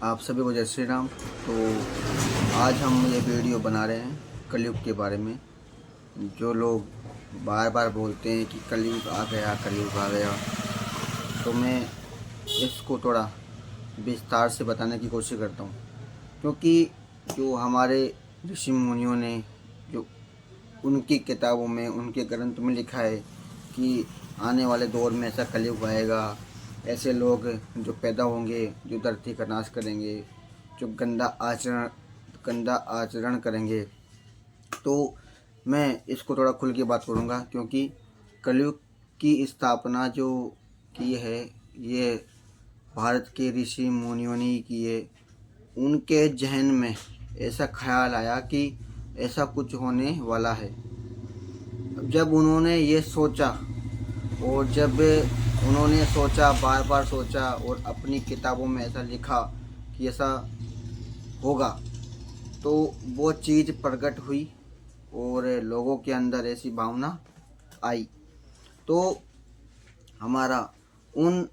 आप सभी को जय श्री राम। तो आज हम ये वीडियो बना रहे हैं कलयुग के बारे में। जो लोग बार बार बोलते हैं कि कलयुग आ गया, कलयुग आ गया, तो मैं इसको थोड़ा विस्तार से बताने की कोशिश करता हूँ। क्योंकि जो हमारे ऋषि मुनियों ने जो उनकी किताबों में, उनके ग्रंथ में लिखा है कि आने वाले दौर में ऐसा कलयुग आएगा, ऐसे लोग जो पैदा होंगे जो धरती का नाश करेंगे, जो गंदा आचरण करेंगे। तो मैं इसको थोड़ा खुल के बात करूँगा, क्योंकि कलयुग की स्थापना जो की है ये भारत के ऋषि मुनियों ने की है। उनके जहन में ऐसा ख्याल आया कि ऐसा कुछ होने वाला है। जब उन्होंने ये सोचा, और जब उन्होंने सोचा, बार बार सोचा और अपनी किताबों में ऐसा लिखा कि ऐसा होगा, तो वो चीज़ प्रकट हुई और लोगों के अंदर ऐसी भावना आई। तो हमारा उन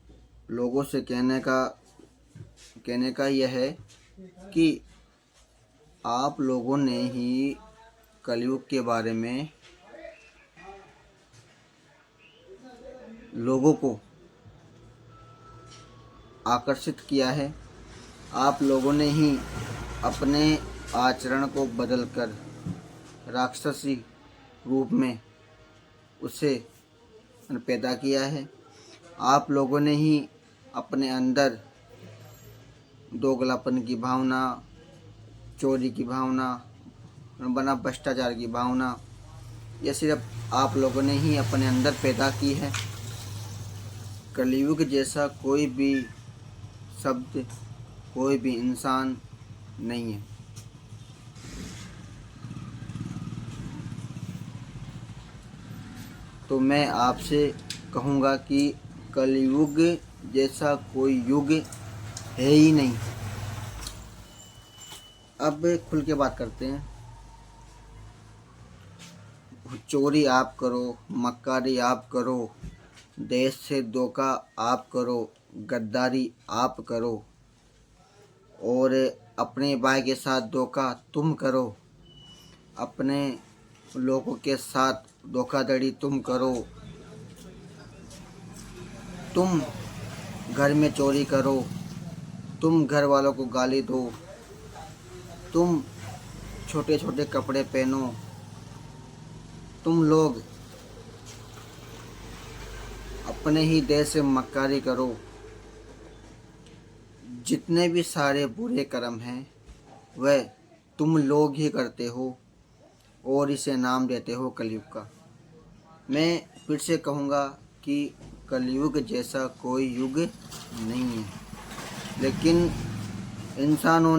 लोगों से कहने का यह है कि आप लोगों ने ही कलयुग के बारे में लोगों को आकर्षित किया है। आप लोगों ने ही अपने आचरण को बदलकर राक्षसी रूप में उसे पैदा किया है। आप लोगों ने ही अपने अंदर दोगलापन की भावना, चोरी की भावना, बना भ्रष्टाचार की भावना, यह सिर्फ आप लोगों ने ही अपने अंदर पैदा की है। कलयुग जैसा कोई भी शब्द, कोई भी इंसान नहीं है। तो मैं आपसे कहूँगा कि कलयुग जैसा कोई युग है ही नहीं। अब खुल के बात करते हैं। चोरी आप करो, मक्कारी आप करो, देश से धोखा आप करो, गद्दारी आप करो, और अपने भाई के साथ धोखा तुम करो, अपने लोगों के साथ धोखाधड़ी तुम करो, तुम घर में चोरी करो, तुम घर वालों को गाली दो, तुम छोटे छोटे कपड़े पहनो, तुम लोग अपने ही देश से मक्कारी करो। जितने भी सारे बुरे कर्म हैं वह तुम लोग ही करते हो और इसे नाम देते हो कलयुग का। मैं फिर से कहूँगा कि कलयुग जैसा कोई युग नहीं है, लेकिन इंसानों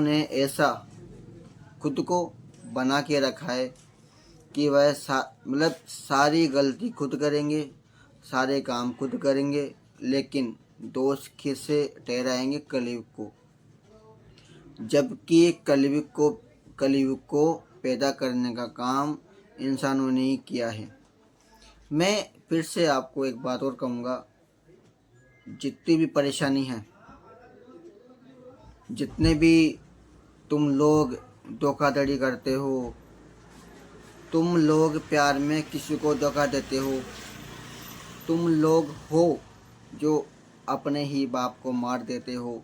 ने ऐसा खुद को बना के रखा है कि वह सारी गलती खुद करेंगे, सारे काम खुद करेंगे, लेकिन दोष किसे ठहराएंगे? कलयुग को। जबकि कलयुग को पैदा करने का काम इंसानों ने ही किया है। मैं फिर से आपको एक बात और कहूँगा, जितनी भी परेशानी है, जितने भी तुम लोग धोखाधड़ी करते हो, तुम लोग प्यार में किसी को धोखा देते हो, तुम लोग हो जो अपने ही बाप को मार देते हो,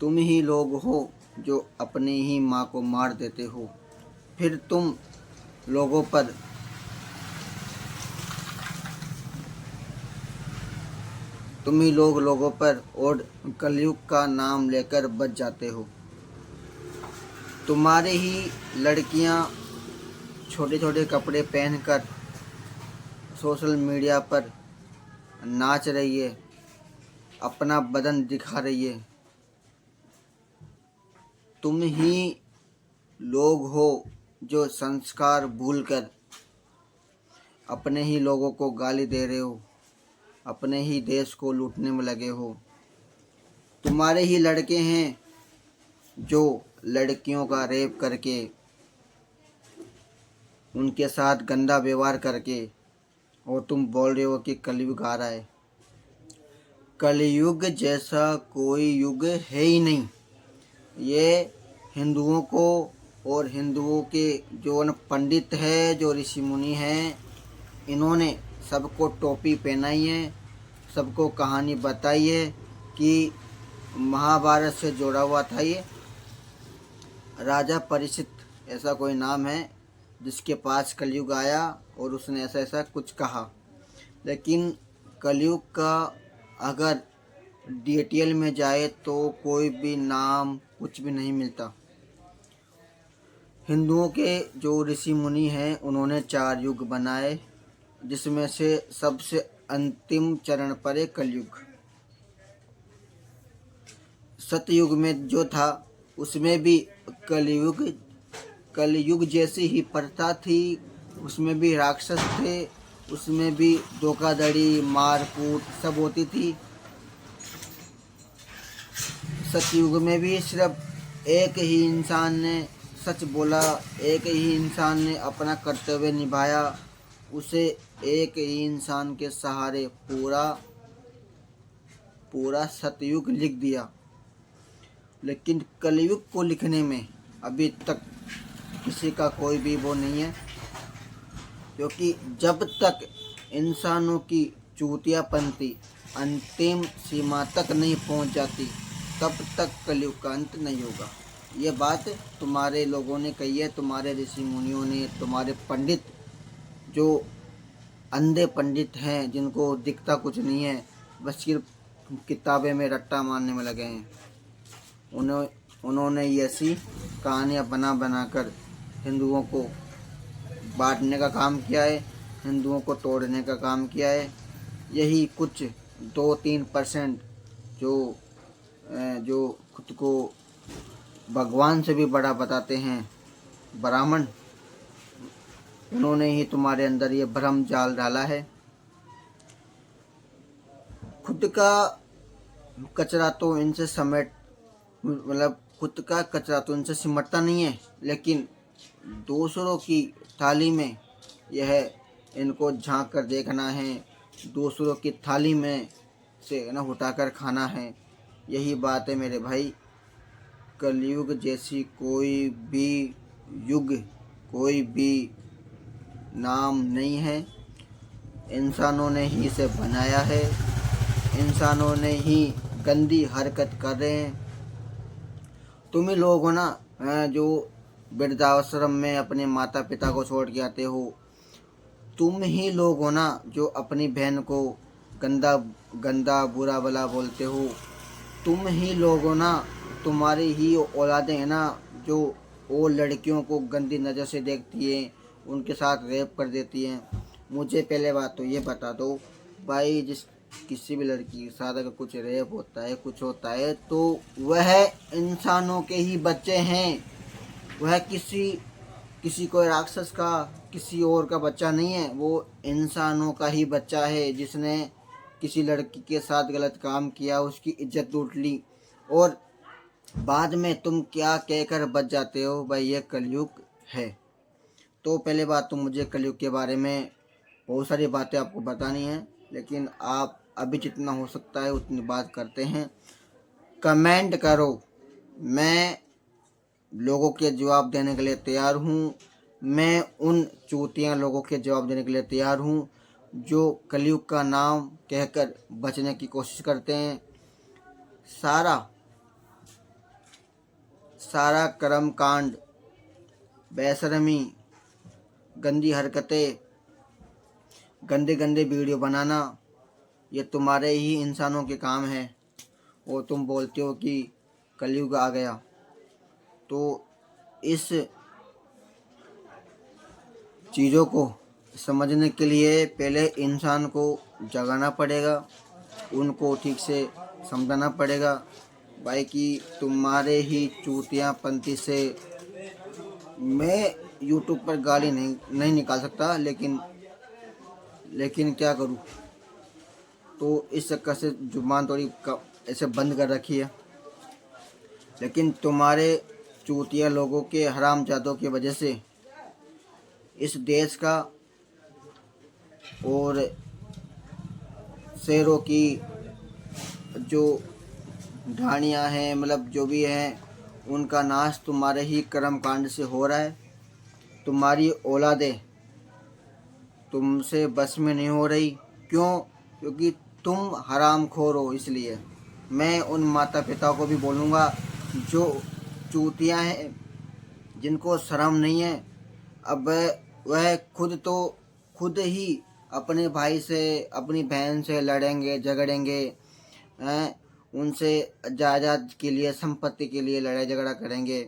तुम ही लोग हो जो अपनी ही माँ को मार देते हो, फिर तुम ही लोगों पर और कलयुग का नाम लेकर बच जाते हो। तुम्हारे ही लड़कियां छोटे छोटे कपड़े पहनकर सोशल मीडिया पर नाच रही है, अपना बदन दिखा रही है। तुम ही लोग हो जो संस्कार भूलकर अपने ही लोगों को गाली दे रहे हो, अपने ही देश को लूटने में लगे हो। तुम्हारे ही लड़के हैं जो लड़कियों का रेप करके, उनके साथ गंदा व्यवहार करके, और तुम बोल रहे हो कि कलयुग आ रहा है। कलयुग जैसा कोई युग है ही नहीं। ये हिंदुओं को और हिंदुओं के जो न पंडित है, जो ऋषि मुनि हैं, इन्होंने सबको टोपी पहनाई है, सबको कहानी बताई है कि महाभारत से जुड़ा हुआ था। ये राजा परीक्षित ऐसा कोई नाम है जिसके पास कलयुग आया और उसने ऐसा ऐसा कुछ कहा। लेकिन कलयुग का अगर डिटेल में जाए तो कोई भी नाम कुछ भी नहीं मिलता। हिंदुओं के जो ऋषि मुनि हैं उन्होंने 4 युग बनाए, जिसमें से सबसे अंतिम चरण पर है कलयुग। सतयुग में जो था उसमें भी कलयुग जैसी ही प्रथा थी, उसमें भी राक्षस थे, उसमें भी धोखाधड़ी मारकूट सब होती थी। सतयुग में भी सिर्फ एक ही इंसान ने सच बोला, एक ही इंसान ने अपना कर्तव्य निभाया, उसे एक ही इंसान के सहारे पूरा सतयुग लिख दिया। लेकिन कलयुग को लिखने में अभी तक किसी का कोई भी वो नहीं है, क्योंकि जब तक इंसानों की चूतियापंथी अंतिम सीमा तक नहीं पहुंच जाती तब तक कलयुग का अंत नहीं होगा। ये बात तुम्हारे लोगों ने कही है, तुम्हारे ऋषि मुनियों ने, तुम्हारे पंडित जो अंधे पंडित हैं जिनको दिखता कुछ नहीं है, बस सिर्फ किताबें में रट्टा मारने में लगे हैं। उन्होंने ऐसी कहानियाँ बना कर हिंदुओं को बांटने का काम किया है, हिंदुओं को तोड़ने का काम किया है। यही कुछ 2-3% जो खुद को भगवान से भी बड़ा बताते हैं, ब्राह्मण, उन्होंने ही तुम्हारे अंदर ये भ्रम जाल डाला है। खुद का कचरा तो इनसे खुद का कचरा तो इनसे सिमटता नहीं है, लेकिन दूसरों की थाली में यह इनको झांक कर देखना है, दूसरों की थाली में से न उठाकर खाना है। यही बात है मेरे भाई। कलयुग जैसी कोई भी युग, कोई भी नाम नहीं है। इंसानों ने ही इसे बनाया है, इंसानों ने ही गंदी हरकत कर रहे हैं। तुम ही लोग हो ना जो वृद्धाश्रम में अपने माता पिता को छोड़ के आते हो। तुम ही लोग हो ना जो अपनी बहन को गंदा गंदा बुरा भला बोलते हो। तुम ही लोग हो ना, तुम्हारी ही औलादें हैं ना जो और लड़कियों को गंदी नज़र से देखती हैं, उनके साथ रेप कर देती हैं। मुझे पहले बात तो ये बता दो भाई, किसी भी लड़की के साथ अगर कुछ रेप होता है, कुछ होता है, तो वह इंसानों के ही बच्चे हैं। वह किसी कोई राक्षस का, किसी और का बच्चा नहीं है। वो इंसानों का ही बच्चा है जिसने किसी लड़की के साथ गलत काम किया, उसकी इज्जत लूट ली और बाद में तुम क्या कहकर बच जाते हो। भाई ये कलयुग है। तो पहले बात तो मुझे कलयुग के बारे में बहुत सारी बातें आपको बतानी है, लेकिन आप अभी जितना हो सकता है उतनी बात करते हैं। कमेंट करो, मैं लोगों के जवाब देने के लिए तैयार हूँ। मैं उन चूतिया लोगों के जवाब देने के लिए तैयार हूँ जो कलयुग का नाम कहकर बचने की कोशिश करते हैं। सारा कर्म कांड, बेशर्मी, गंदी हरकतें, गंदे गंदे वीडियो बनाना, ये तुम्हारे ही इंसानों के काम है। और तुम बोलते हो कि कलयुग आ गया। तो इस चीज़ों को समझने के लिए पहले इंसान को जगाना पड़ेगा, उनको ठीक से समझाना पड़ेगा भाई कि तुम्हारे ही चूतियापंथी से मैं यूट्यूब पर गाली नहीं निकाल सकता, लेकिन क्या करूं। तो इस चक्कर से जुबान थोड़ी ऐसे बंद कर रखी है। लेकिन तुम्हारे चूतिया लोगों के हरामजादों की वजह से इस देश का और शेरों की जो ढाणियाँ हैं, मतलब जो भी हैं, उनका नाश तुम्हारे ही कर्म कांड से हो रहा है। तुम्हारी औलादें तुमसे बस में नहीं हो रही। क्यों? क्योंकि तुम हरामखोर हो। इसलिए मैं उन माता पिता को भी बोलूँगा जो चूतियाँ हैं, जिनको शर्म नहीं है। अब वह खुद ही अपने भाई से, अपनी बहन से लड़ेंगे, झगड़ेंगे, हैं, उनसे जायदाद के लिए, संपत्ति के लिए लड़ाई झगड़ा करेंगे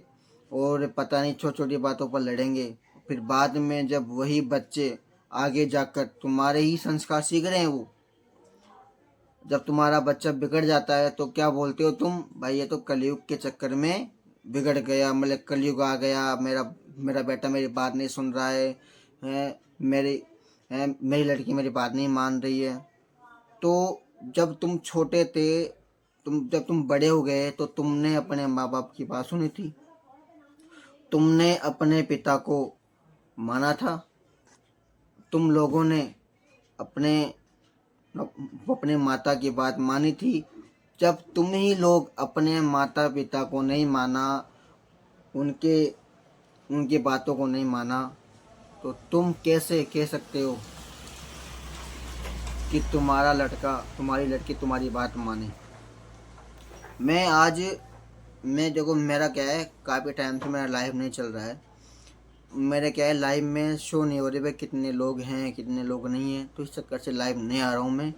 और पता नहीं छोटी छोटी बातों पर लड़ेंगे। फिर बाद में जब वही बच्चे आगे जाकर तुम्हारे ही संस्कार सीख रहे हैं, वो जब तुम्हारा बच्चा बिगड़ जाता है तो क्या बोलते हो तुम? भाई ये तो कलयुग के चक्कर में बिगड़ गया, मतलब कलयुग आ गया, मेरा बेटा मेरी बात नहीं सुन रहा है, मेरी लड़की मेरी बात नहीं मान रही है। तो जब तुम छोटे थे, जब तुम बड़े हो गए तो तुमने अपने माँ बाप की बात सुनी थी? तुमने अपने पिता को माना था? तुम लोगों ने अपने अपने माता की बात मानी थी? जब तुम ही लोग अपने माता पिता को नहीं माना, उनकी बातों को नहीं माना, तो तुम कैसे कह सकते हो कि तुम्हारा लड़का, तुम्हारी लड़की तुम्हारी बात माने? मैं देखो, मेरा क्या है, काफ़ी टाइम से मेरा लाइव नहीं चल रहा है। मेरे क्या है, लाइव में शो नहीं हो रही भाई कितने लोग हैं कितने लोग नहीं हैं, तो इस चक्कर से लाइव नहीं आ रहा हूँ मैं।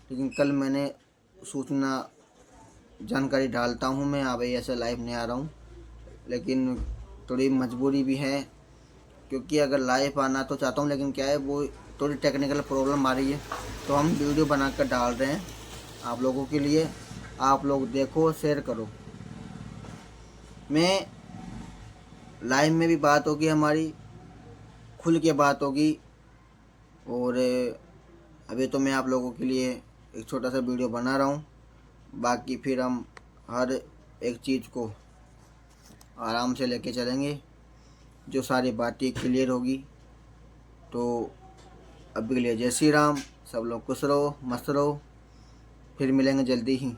लेकिन कल मैंने सूचना जानकारी डालता हूँ मैं, हाँ भाई ऐसे लाइव नहीं आ रहा हूँ। लेकिन थोड़ी मजबूरी भी है, क्योंकि अगर लाइव आना तो चाहता हूँ, लेकिन क्या है, वो थोड़ी टेक्निकल प्रॉब्लम आ रही है। तो हम वीडियो बनाकर डाल रहे हैं आप लोगों के लिए। आप लोग देखो, शेयर करो। मैं लाइव में भी बात होगी हमारी, खुल के बात होगी। और अभी तो मैं आप लोगों के लिए एक छोटा सा वीडियो बना रहा हूँ। बाकी फिर हम हर एक चीज़ को आराम से लेके चलेंगे, जो सारी बातें क्लियर होगी। तो अभी के लिए जय श्री राम। सब लोग खुश रहो, मस्त रहो। फिर मिलेंगे जल्दी ही।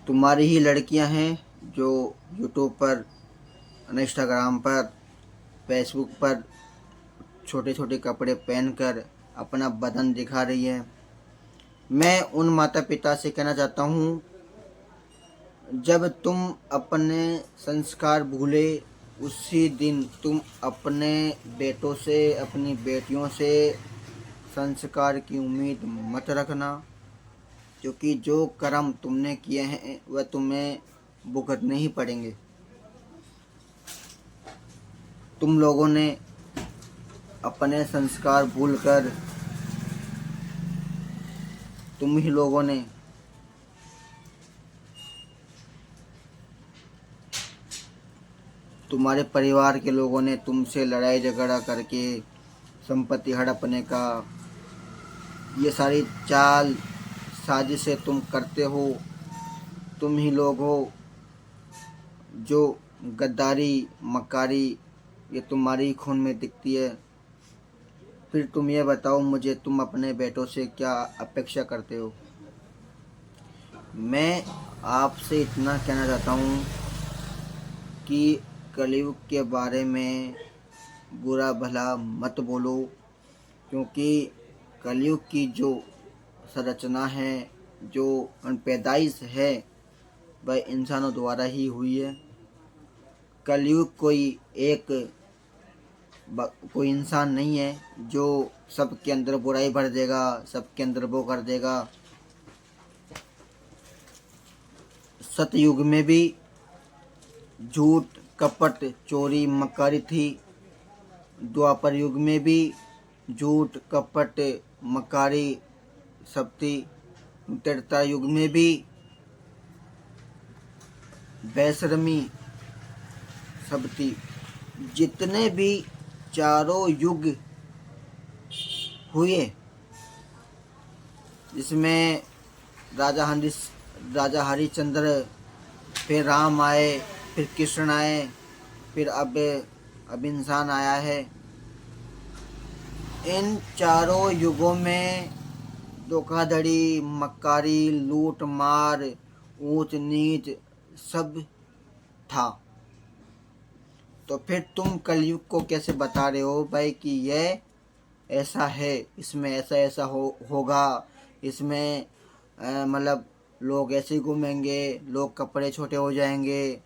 तुम्हारी ही लड़कियां हैं जो यूट्यूब पर, इंस्टाग्राम पर, फेसबुक पर छोटे छोटे कपड़े पहनकर अपना बदन दिखा रही है। मैं उन माता पिता से कहना चाहता हूँ, जब तुम अपने संस्कार भूले, उसी दिन तुम अपने बेटों से, अपनी बेटियों से संस्कार की उम्मीद मत रखना। क्योंकि जो कर्म तुमने किए हैं वह तुम्हें भुगतने ही पड़ेंगे। तुम लोगों ने अपने संस्कार भूलकर, तुम ही लोगों ने तुम्हारे परिवार के लोगों ने तुमसे लड़ाई झगड़ा करके संपत्ति हड़पने का, ये सारी चाल साजिशें तुम करते हो। तुम ही लोग हो जो गद्दारी, मक्कारी, ये तुम्हारी खून में दिखती है। फिर तुम ये बताओ मुझे, तुम अपने बेटों से क्या अपेक्षा करते हो? मैं आपसे इतना कहना चाहता हूँ कि कलयुग के बारे में बुरा भला मत बोलो। क्योंकि कलयुग की जो संरचना है, जो पैदाइश है, वह इंसानों द्वारा ही हुई है। कलयुग कोई इंसान नहीं है जो सबके अंदर बुराई भर देगा, सबके अंदर वो कर देगा। सतयुग में भी झूठ, कपट, चोरी, मक्कारी थी। द्वापर युग में भी झूठ, कपट, मक्कारी सब थी। त्रेता युग में भी बेशर्मी सब थी। जितने भी चारों युग हुए, जिसमें राजा हरिश्चंद्र, फिर राम आए, फिर कृष्ण आए, फिर अब इंसान आया है। इन चारों युगों में धोखाधड़ी, मक्कारी, लूट मार, ऊंच नीच सब था। तो फिर तुम कलयुग को कैसे बता रहे हो भाई कि यह ऐसा है, इसमें ऐसा ऐसा होगा, इसमें मतलब लोग ऐसे ही घूमेंगे, लोग कपड़े छोटे हो जाएंगे,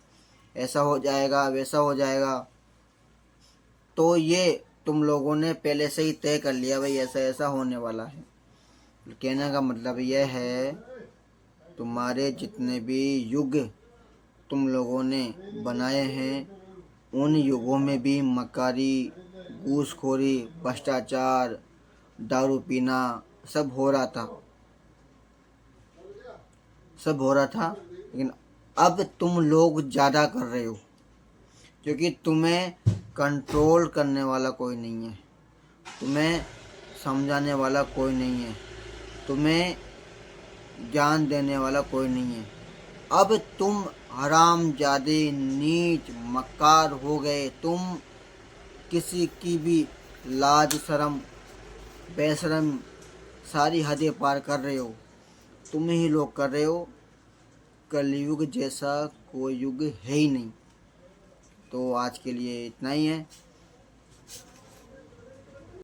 ऐसा हो जाएगा, वैसा हो जाएगा। तो ये तुम लोगों ने पहले से ही तय कर लिया भाई ऐसा ऐसा होने वाला है। कहने का मतलब यह है, तुम्हारे जितने भी युग तुम लोगों ने बनाए हैं, उन युगों में भी मक्कारी, घूसखोरी, भ्रष्टाचार, दारू पीना सब हो रहा था, सब हो रहा था। लेकिन अब तुम लोग ज़्यादा कर रहे हो, क्योंकि तुम्हें कंट्रोल करने वाला कोई नहीं है, तुम्हें समझाने वाला कोई नहीं है, तुम्हें ज्ञान देने वाला कोई नहीं है। अब तुम हरामजादे, नीच, मक्कार हो गए। तुम किसी की भी लाज शर्म, बेशरम सारी हदें पार कर रहे हो, तुम ही लोग कर रहे हो। कलयुग जैसा कोई युग है ही नहीं। तो आज के लिए इतना ही है।